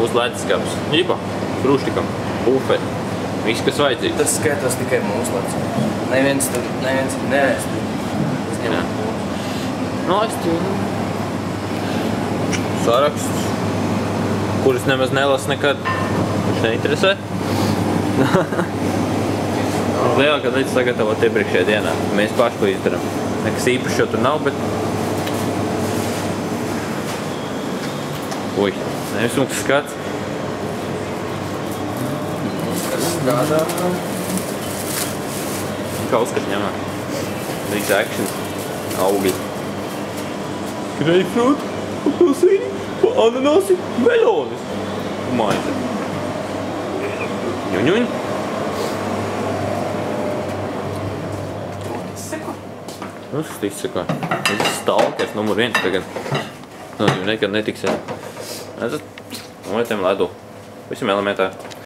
Mūsu leduskapis. Ģipa, krūštikam, bufeti. Viss, kas vajadzīgs. Tas skaitās tikai mūsu leduskapis. Neviens neēst. Es ņemam mūsu. Laisti. Saraksts, kurus nemaz nelasu nekad. Viņš neinteresē. Lielākā daļa sagatavot iepriekšējā dienā. Mēs paši to izdarām. Nekas īpaši jau tur nav, bet... Uj, nevismūks skats. Kādā? Kā uzskats ņemā? Drīz action. Augļi. Grapefruit, apelsīni, ananasi, melonis. Maize. Ņuņuņ. Nu, tas izsaka. Es esmu stalkers numur 1 tagad. Nu, nekad netiks. Redzat? Novērtējam ledu. Visam elementāri.